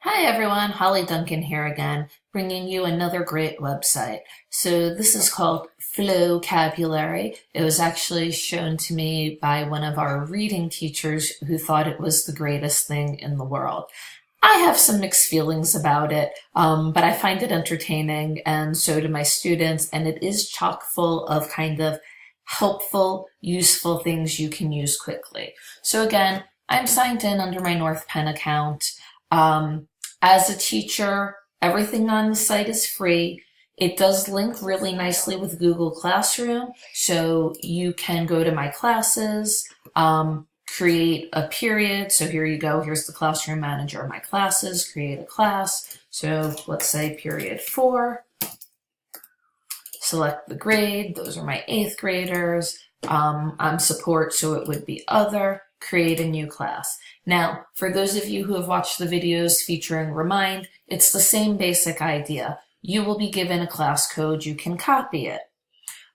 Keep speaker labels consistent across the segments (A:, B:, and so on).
A: Hi everyone, Holly Duncan here again, bringing you another great website. So this is called Flocabulary. It was actually shown to me by one of our reading teachers who thought it was the greatest thing in the world. I have some mixed feelings about it, but I find it entertaining, and so do my students, and it is chock full of kind of helpful, useful things you can use quickly. So again, I'm signed in under my North Penn account. As a teacher, everything on the site is free. It does link really nicely with Google Classroom, so you can go to my classes, create a period. So here you go. Here's the classroom manager of my classes. Create a class. So let's say period 4. Select the grade. Those are my 8th graders. I'm support, so it would be other. Create a new class. Now, for those of you who have watched the videos featuring Remind, it's the same basic idea. You will be given a class code. You can copy it.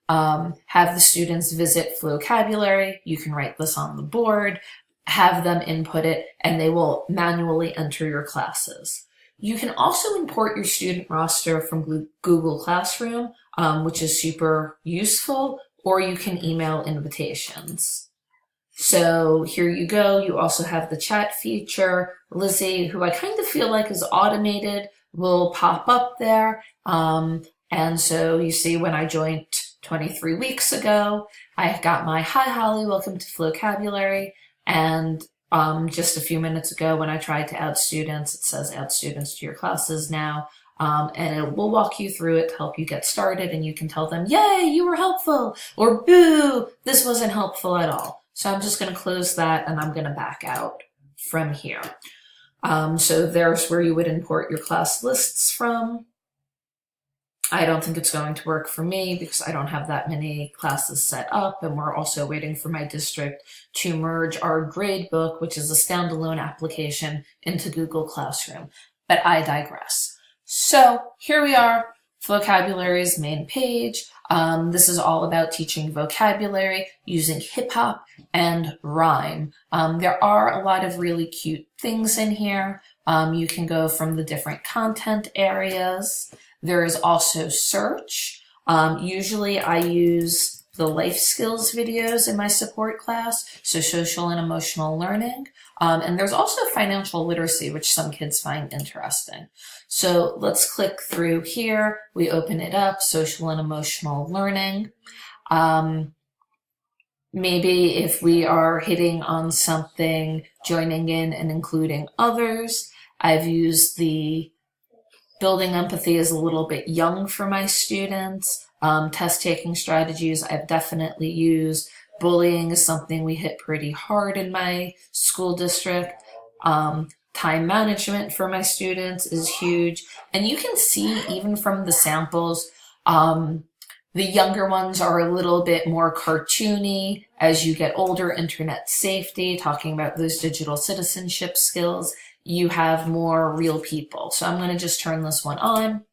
A: Have the students visit Flocabulary. You can write this on the board, have them input it, and they will manually enter your classes. You can also import your student roster from Google Classroom, which is super useful, or you can email invitations. So here you go. You also have the chat feature. Lizzie, who I kind of feel like is automated, will pop up there. And so you see when I joined 23 weeks ago, I got my "Hi Holly, welcome to Flocabulary." And just a few minutes ago when I tried to add students, it says add students to your classes now. And it will walk you through it to help you get started, and you can tell them, yay, you were helpful, or boo, this wasn't helpful at all. So I'm just going to close that and I'm going to back out from here. So there's where you would import your class lists from. I don't think it's going to work for me because I don't have that many classes set up, and we're also waiting for my district to merge our grade book, which is a standalone application, into Google Classroom. But I digress. So here we are, Flocabulary's main page. This is all about teaching vocabulary using hip hop and rhyme. There are a lot of really cute things in here. You can go from the different content areas. There is also search. Usually I use the life skills videos in my support class, so social and emotional learning. And there's also financial literacy, which some kids find interesting. So let's click through here. We open it up, social and emotional learning. Maybe if we are hitting on something, joining in and including others. I've used the building empathy is a little bit young for my students. Test-taking strategies I've definitely used. Bullying is something we hit pretty hard in my school district. Time management for my students is huge. And you can see even from the samples, the younger ones are a little bit more cartoony. As you get older, internet safety, talking about those digital citizenship skills, you have more real people. So I'm going to just turn this one on.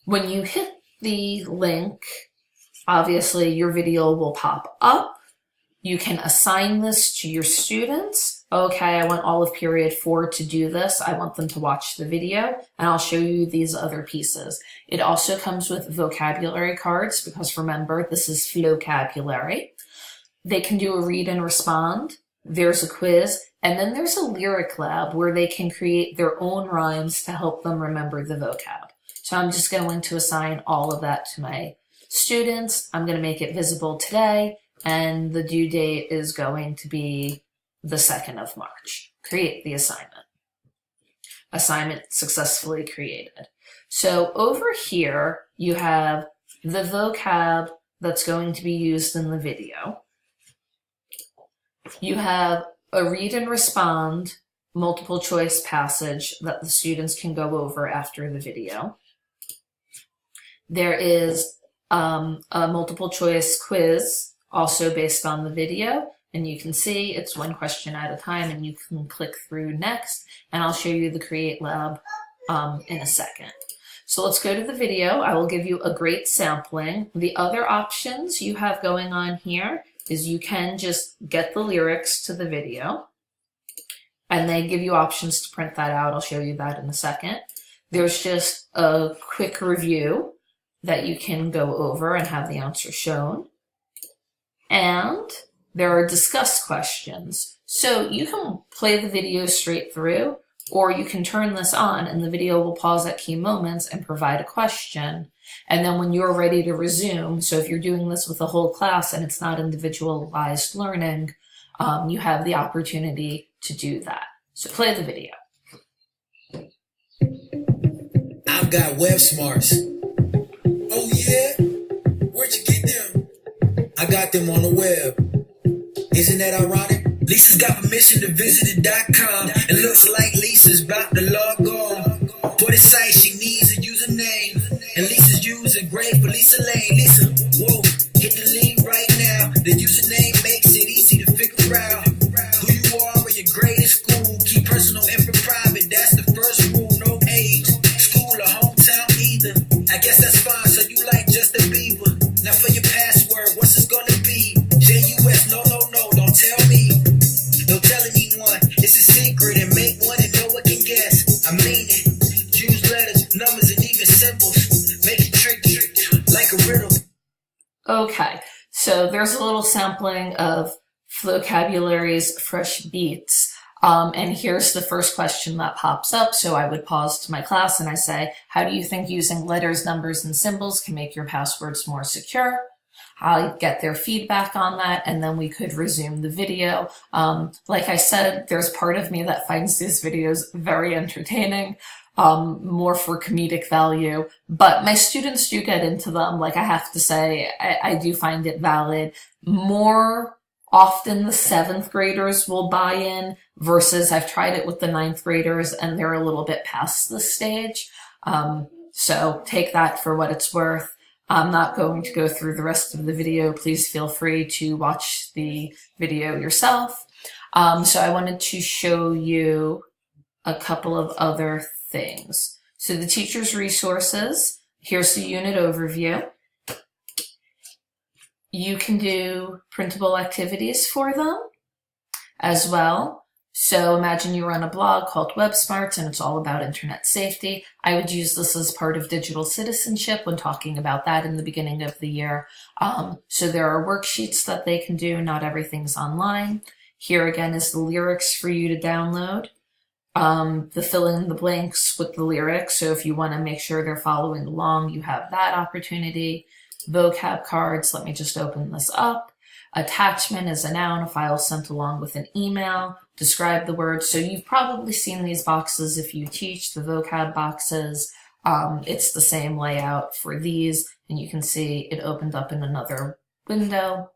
A: When you hit the link, obviously your video will pop up. You can assign this to your students. Okay, I want all of period 4 to do this. I want them to watch the video, and I'll show you these other pieces. It also comes with vocabulary cards because remember, this is Flocabulary. They can do a read and respond. There's a quiz, and then there's a lyric lab where they can create their own rhymes to help them remember the vocab. So I'm just going to assign all of that to my students. I'm going to make it visible today, and the due date is going to be the 2nd of March. Create the assignment. Assignment successfully created. So over here, you have the vocab that's going to be used in the video. You have a read and respond multiple choice passage that the students can go over after the video. There is a multiple choice quiz also based on the video, and you can see it's one question at a time, and you can click through next, and I'll show you the Create Lab in a second. So let's go to the video. I will give you a great sampling. The other options you have going on here is you can just get the lyrics to the video, and they give you options to print that out. I'll show you that in a second. There's just a quick review that you can go over and have the answer shown. And there are discuss questions. So you can play the video straight through, or you can turn this on and the video will pause at key moments and provide a question. And then when you're ready to resume, so if you're doing this with a whole class and it's not individualized learning, you have the opportunity to do that. So play the video.
B: I've got web smarts. Oh yeah? Where'd you get them? I got them on the web. Isn't that ironic? Lisa's got permission to visit the.com. It looks like Lisa's about to log on. For the site, she needs a username. And Lisa's using great for Lisa Lane. Lisa, whoa, hit the link right now. The username makes it easy to figure out who you are or your grade in school. Keep personal info private, that's the first rule. No age, school or hometown either. I guess that's fine, so you like Justin Bieber. Now for your password, what's this gonna be? JUS, no, don't tell me. Don't tell anyone, it's a secret, and make one and no one can guess. I mean it. Use letters, numbers, and even symbols. Make it tricky, like a riddle.
A: Okay, so there's a little sampling of Flocabulary's Fresh Beats. And here's the first question that pops up. So I would pause to my class and I say, how do you think using letters, numbers, and symbols can make your passwords more secure? I'll get their feedback on that, and then we could resume the video. Like I said, there's part of me that finds these videos very entertaining, more for comedic value, but my students do get into them. Like I have to say, I do find it valid. More often the 7th graders will buy in versus I've tried it with the 9th graders and they're a little bit past this stage. So take that for what it's worth. I'm not going to go through the rest of the video. Please feel free to watch the video yourself. So I wanted to show you a couple of other things. So the teacher's resources, here's the unit overview. You can do printable activities for them as well. So imagine you run a blog called Web Smarts and it's all about internet safety. I would use this as part of digital citizenship when talking about that in the beginning of the year. So there are worksheets that they can do. Not everything's online. Here again is the lyrics for you to download. The fill in the blanks with the lyrics. So if you want to make sure they're following along, you have that opportunity. Vocab cards. Let me just open this up. Attachment is a noun, a file sent along with an email. Describe the word. So you've probably seen these boxes if you teach, the vocab boxes. It's the same layout for these, and you can see it opened up in another window.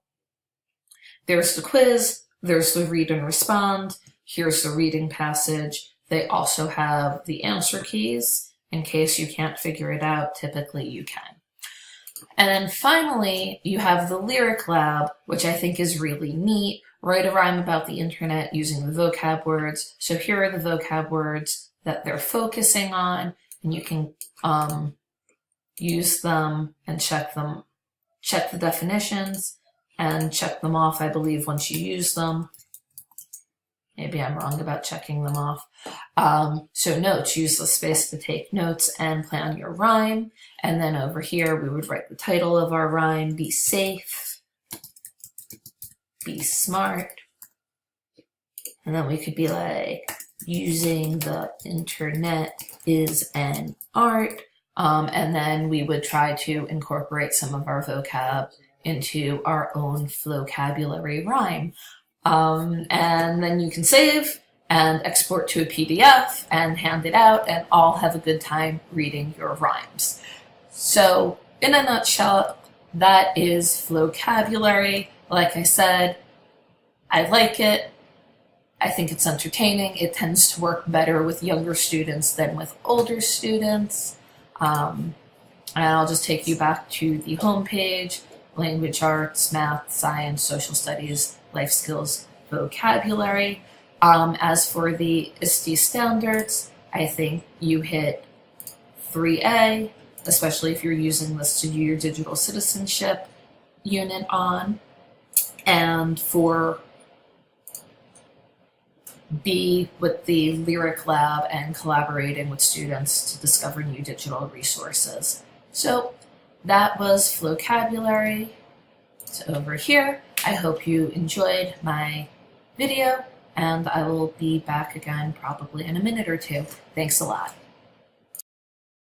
A: There's the quiz. There's the read and respond. Here's the reading passage. They also have the answer keys in case you can't figure it out. Typically you can. And then finally, you have the lyric lab, which I think is really neat. Write a rhyme about the internet using the vocab words. So here are the vocab words that they're focusing on, and you can use them and check the definitions, and check them off, I believe, once you use them. Maybe I'm wrong about checking them off. So notes, use the space to take notes and plan your rhyme. And then over here, we would write the title of our rhyme, be safe, be smart. And then we could be like, using the internet is an art. And then we would try to incorporate some of our vocab into our own Flocabulary rhyme. And then you can save and export to a PDF and hand it out and all have a good time reading your rhymes. So in a nutshell, that is Flocabulary. Like I said, I like it. I think it's entertaining. It tends to work better with younger students than with older students. And I'll just take you back to the homepage, language arts, math, science, social studies, life skills, vocabulary. As for the ISTE standards, I think you hit 3A, especially if you're using this to do your digital citizenship unit on. And for be with the Lyric Lab and collaborating with students to discover new digital resources. So that was Flocabulary. So over here, I hope you enjoyed my video, and I will be back again probably in a minute or two. Thanks a lot.